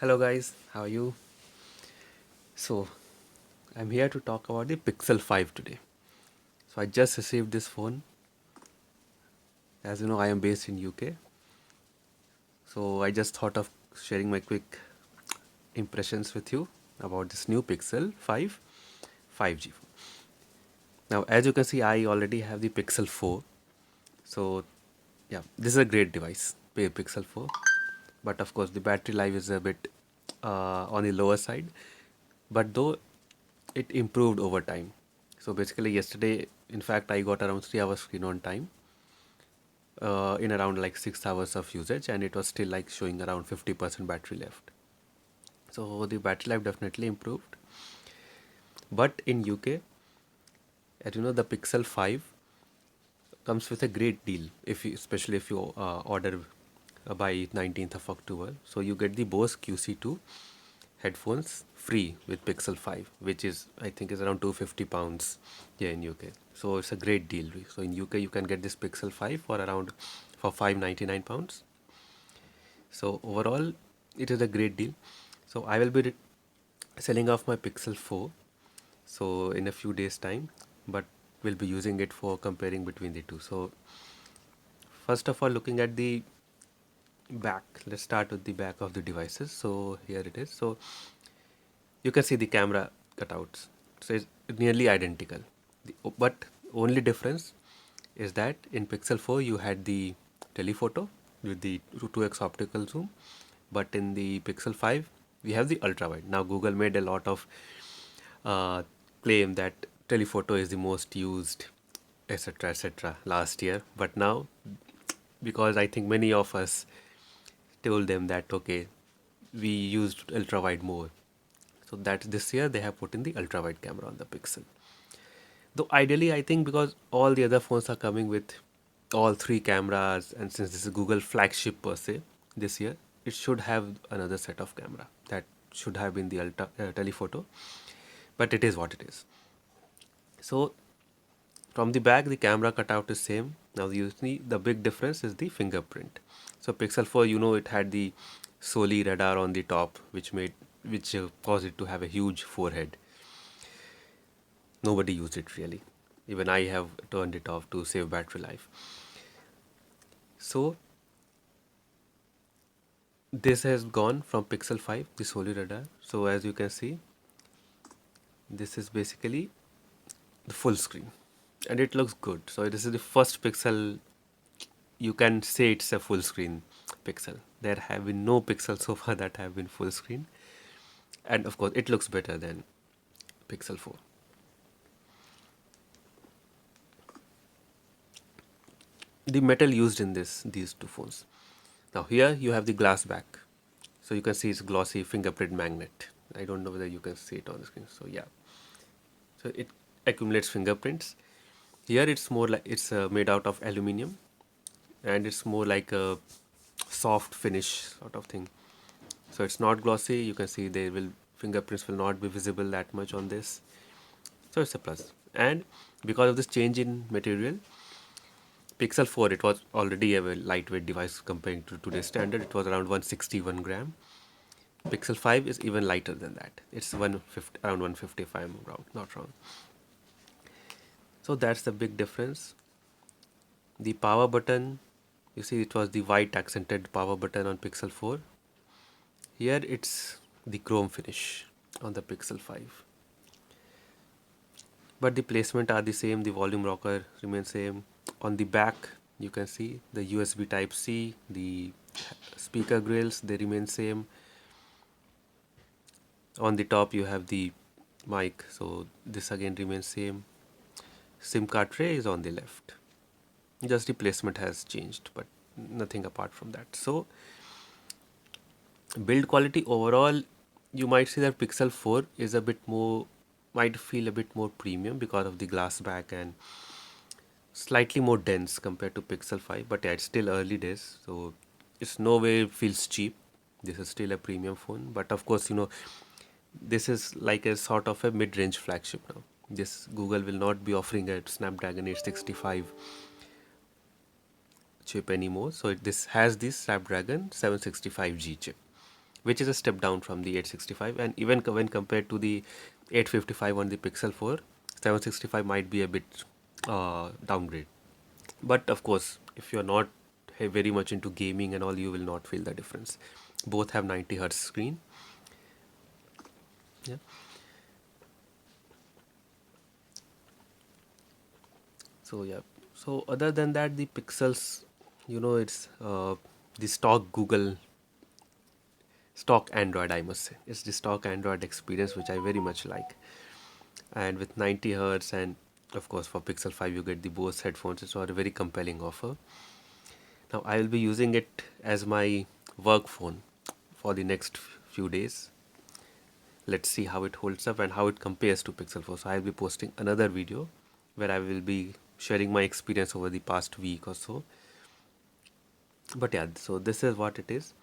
Hello guys, how are you? So, I'm here to talk about the Pixel 5 today. So, I just received this phone. As you know, I am based in UK. So, I just thought of sharing my quick impressions with you about this new Pixel 5 5G phone. Now, as you can see, I already have the Pixel 4. So, yeah, this is a great device, Pixel 4. But of course, the battery life is a bit on the lower side. But though it improved over time. So basically, yesterday, in fact, I got around 3 hours screen on time in around like 6 hours of usage, and it was still like showing around 50% battery left. So the battery life definitely improved. But in UK, as you know, the Pixel 5 comes with a great deal, if you, especially if you order by 19th of October. So you get the Bose QC2 headphones free with Pixel 5, which is I think is around 250 pounds here in UK. So it's a great deal. So in UK you can get this Pixel 5 for around for 599 pounds. So overall it is a great deal. So I will be selling off my Pixel 4 so in a few days time, but we'll be using it for comparing between the two. So first of all, looking at the back, let's start with the back of the devices. So here it is. So you can see the camera cutouts, so it's nearly identical. But only difference is that in Pixel 4 you had the telephoto with the 2x optical zoom, but in the Pixel 5 we have the ultra wide. Now Google made a lot of uh, claim that telephoto is the most used, etc., last year, but now, because I think many of us told them that okay, we used ultra wide more, so that this year they have put in the ultra wide camera on the Pixel. Though ideally, I think because all the other phones are coming with all three cameras, and since this is Google flagship per se this year, it should have another set of camera that should have been the ultra telephoto. But it is what it is. So from the back, the camera cutout is same. Now you see the big difference is the fingerprint. So Pixel 4, you know, it had the Soli radar on the top, which caused it to have a huge forehead. Nobody used it really. Even I have turned it off to save battery life. So this has gone from Pixel 5, the Soli radar. So as you can see, this is basically the full screen, and it looks good. So this is the first Pixel you can say it's a full screen Pixel. There have been no Pixels so far that have been full screen, and of course it looks better than Pixel 4. The metal used in these two phones. Now here you have the glass back, so you can see it's glossy fingerprint magnet. I don't know whether you can see it on the screen. So yeah, so it accumulates fingerprints. Here it's more like it's made out of aluminium, and it's more like a soft finish sort of thing. So it's not glossy. You can see they will fingerprints will not be visible that much on this. So it's a plus. And because of this change in material, Pixel 4, it was already a very lightweight device comparing to today's standard. It was around 161 gram. Pixel 5 is even lighter than that. It's 150, around 150 if I'm wrong, not wrong. So that's the big difference. The power button, you see it was the white accented power button on Pixel 4. Here it's the chrome finish on the Pixel 5. But the placement are the same, the volume rocker remains same. On the back you can see the USB type C, the speaker grills, they remain same. On the top you have the mic, so this again remains same. SIM card tray is on the left, just the placement has changed, but nothing apart from that. So build quality overall, you might see that Pixel 4 is a bit more, might feel a bit more premium because of the glass back and slightly more dense compared to Pixel 5. But yeah, it's still early days, so it's no way feels cheap. This is still a premium phone, but of course, you know, this is like a sort of a mid-range flagship now. This Google will not be offering a Snapdragon 865 chip anymore. So this has this Snapdragon 765G chip, which is a step down from the 865. And even when compared to the 855 on the Pixel 4, 765 might be a bit downgrade. But of course, if you're not very much into gaming and all, you will not feel the difference. Both have 90 hertz screen. Yeah. So yeah. So other than that, the Pixels, it's the stock Android, I must say. It's the stock Android experience which I very much like. And with 90 hertz, and of course for Pixel 5 you get the Bose headphones. It's a very compelling offer. Now I will be using it as my work phone for the next few days. Let's see how it holds up and how it compares to Pixel 4. So I'll be posting another video where I will be sharing my experience over the past week or so. But yeah, so this is what it is.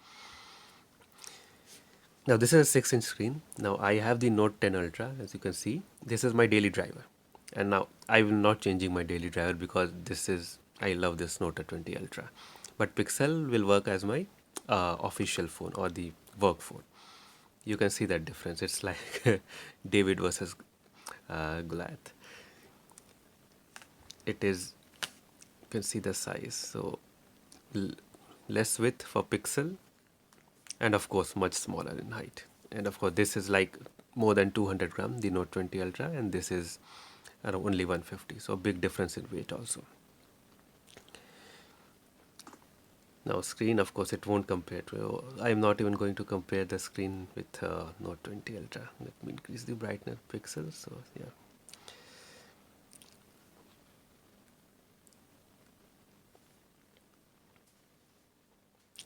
Now this is a 6-inch screen. Now I have the Note 10 Ultra, as you can see. This is my daily driver. And now I will not changing my daily driver because I love this Note 20 Ultra. But Pixel will work as my official phone or the work phone. You can see that difference. It's like David versus Goliath. It is, you can see the size. So less width for Pixel, and of course much smaller in height. And of course this is like more than 200 gram, the Note 20 Ultra, and this is around only 150. So big difference in weight also. Now screen, of course, it won't compare to. I'm not even going to compare the screen with Note 20 Ultra. Let me increase the brightness pixels. So yeah.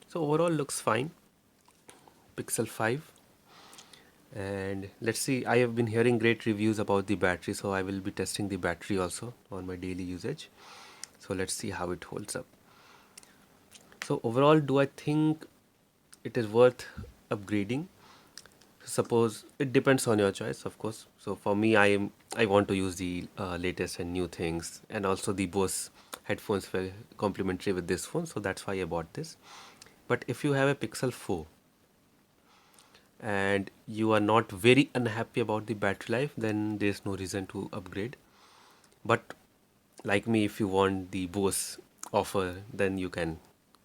So overall looks fine. Pixel 5. And let's see, I have been hearing great reviews about the battery, so I will be testing the battery also on my daily usage. So let's see how it holds up. So overall, do I think it is worth upgrading? Suppose it depends on your choice, of course. So for me, I want to use the latest and new things, and also the Bose headphones were complementary with this phone, so that's why I bought this. But if you have a Pixel 4 and you are not very unhappy about the battery life, then there's no reason to upgrade. But like me, if you want the Bose offer, then you can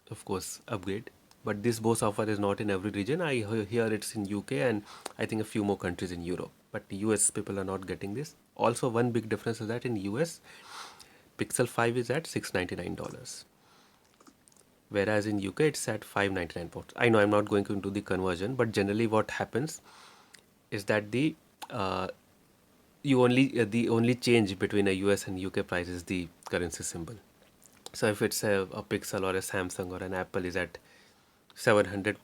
of course upgrade. But this Bose offer is not in every region. I hear it's in UK and I think a few more countries in Europe, but the US people are not getting this. Also, one big difference is that in US, Pixel 5 is at $699, whereas in UK it's at £599. I know I'm not going into the conversion, but generally what happens is that uh, the only change between a US and UK price is the currency symbol. So if it's a Pixel or a Samsung or an Apple is at $700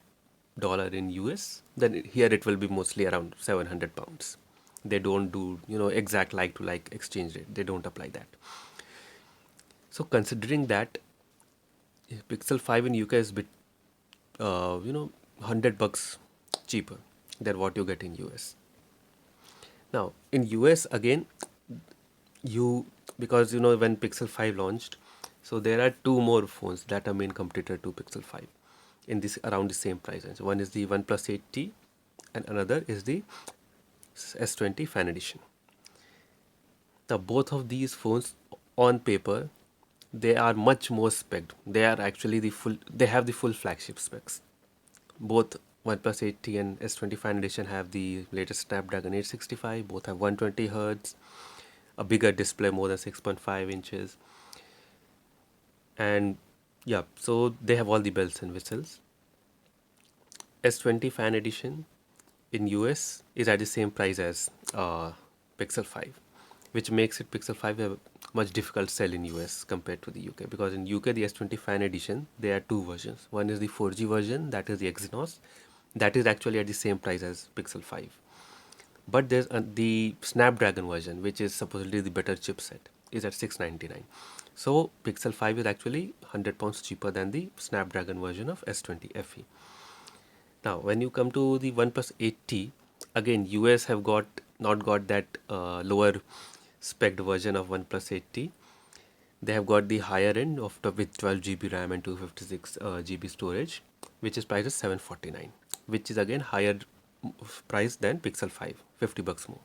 in US, then here it will be mostly around £700. They don't do exact like to like exchange rate. They don't apply that. So considering that Pixel 5 in UK is bit $100 cheaper than what you get in US. Now in US again, you because when Pixel 5 launched, so there are two more phones that are main competitor to Pixel 5 in this around the same price range. One is the OnePlus 8T and another is the S20 Fan Edition. Now both of these phones on paper, they are much more spec'd. They are actually they have the full flagship specs. Both OnePlus 8T and S20 Fan Edition have the latest Snapdragon 865. Both have 120 Hz, a bigger display, more than 6.5 inches. And yeah, so they have all the bells and whistles. S20 Fan Edition in US is at the same price as Pixel 5, which makes it Pixel 5 a much difficult sell in US compared to the UK, because in UK the S20 Fan Edition, there are two versions. One is the 4G version, that is the Exynos, that is actually at the same price as Pixel 5. But there's the Snapdragon version, which is supposedly the better chipset, is at $699. So Pixel 5 is actually £100 cheaper than the Snapdragon version of S20 FE. Now, when you come to the OnePlus 8T, again, US have not got that lower spec version of OnePlus 8T. They have got the higher end with 12 GB RAM and 256 GB storage, which is priced at $749. which is again higher price than Pixel 5, 50 bucks more.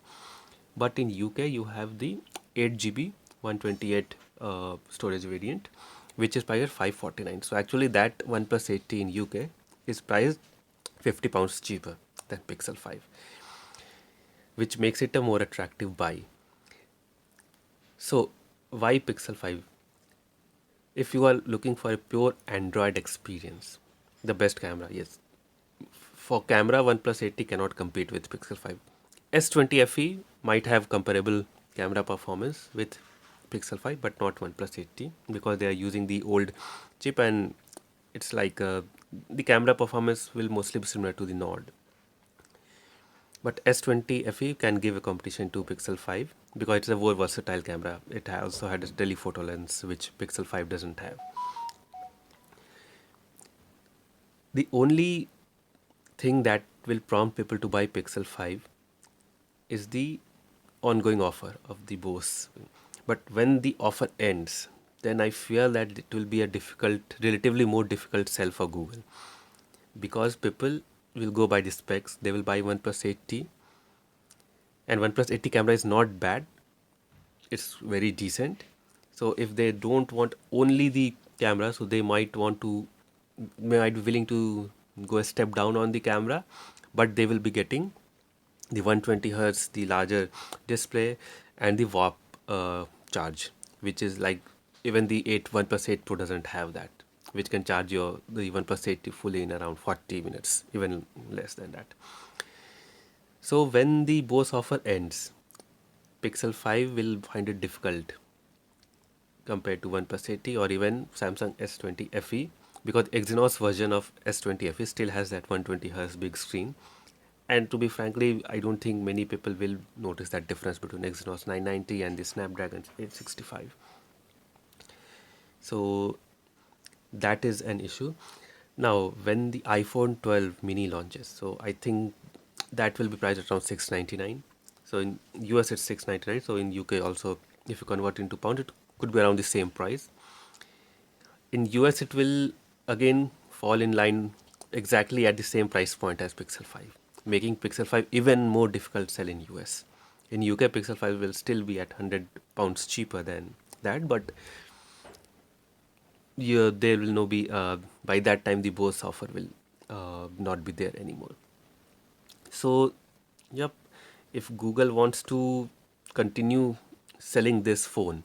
But in UK you have the 8 GB 128 storage variant, which is priced at 549. So actually that OnePlus 80 in UK is priced £50 cheaper than Pixel 5, which makes it a more attractive buy. So why Pixel 5? If you are looking for a pure Android experience, the best camera, yes. For camera, OnePlus 80 cannot compete with Pixel 5. S20 FE might have comparable camera performance with Pixel 5, but not OnePlus 80, because they are using the old chip, and it's like the camera performance will mostly be similar to the Nord. But S20 FE can give a competition to Pixel 5 because it's a more versatile camera. It also had a telephoto lens, which Pixel 5 doesn't have. The only thing that will prompt people to buy Pixel 5 is the ongoing offer of the Bose. But when the offer ends, then I fear that it will be a difficult, relatively more difficult sell for Google, because people will go by the specs. They will buy OnePlus 80, and OnePlus 80 camera is not bad. It's very decent. So if they don't want only the camera, so they might be willing to go a step down on the camera, but they will be getting the 120 hertz, the larger display, and the warp charge, which is like even the 8 OnePlus 8 Pro doesn't have that, which can charge the OnePlus 80 fully in around 40 minutes, even less than that. So when the Bose offer ends, Pixel 5 will find it difficult compared to OnePlus 80 or even Samsung S20 FE, because Exynos version of S20 FE still has that 120 Hz big screen. And to be frankly, I don't think many people will notice that difference between Exynos 990 and the Snapdragon 865. So that is an issue. Now, when the iPhone 12 mini launches, so I think that will be priced around 699. So in US it's 699. So in UK also, if you convert into pound, it could be around the same price. In US it will again fall in line exactly at the same price point as Pixel 5, making Pixel 5 even more difficult to sell in US. In UK, Pixel 5 will still be at £100 cheaper than that, but yeah, there will no be by that time the Bose offer will not be there anymore. So, yep, if Google wants to continue selling this phone,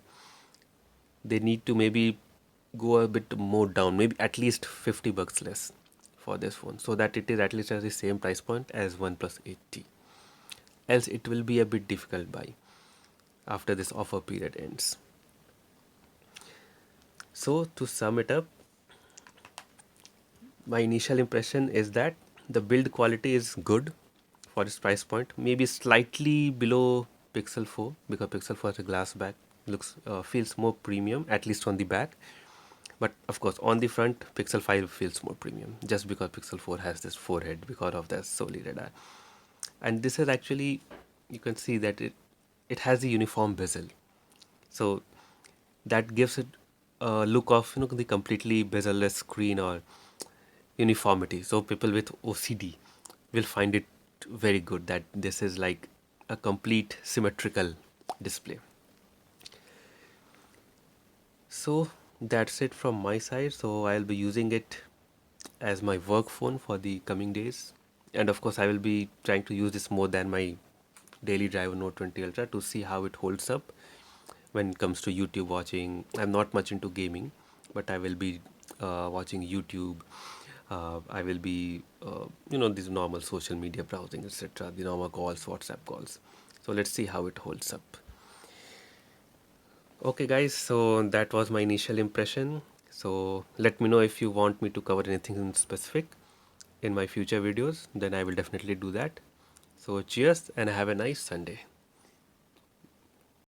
they need to maybe go a bit more down, maybe at least 50 bucks less for this phone, so that it is at least at the same price point as OnePlus 80. Else it will be a bit difficult buy after this offer period ends. So to sum it up, my initial impression is that the build quality is good for this price point, maybe slightly below Pixel 4, because Pixel 4 has a glass back, looks feels more premium, at least on the back. But of course, on the front, Pixel 5 feels more premium just because Pixel 4 has this forehead because of the Soli radar. And this is actually, you can see that it has the uniform bezel. So that gives it a look of the completely bezel-less screen or uniformity. So people with OCD will find it very good that this is like a complete symmetrical display. So that's it from my side. So I'll be using it as my work phone for the coming days, and of course I will be trying to use this more than my daily driver Note 20 Ultra to see how it holds up when it comes to YouTube watching. I'm not much into gaming, but I will be watching YouTube. I will be these normal social media browsing, etc., the normal calls, WhatsApp calls. So let's see how it holds up. Okay, guys, so that was my initial impression. So let me know if you want me to cover anything in specific in my future videos, then I will definitely do that. So cheers and have a nice Sunday.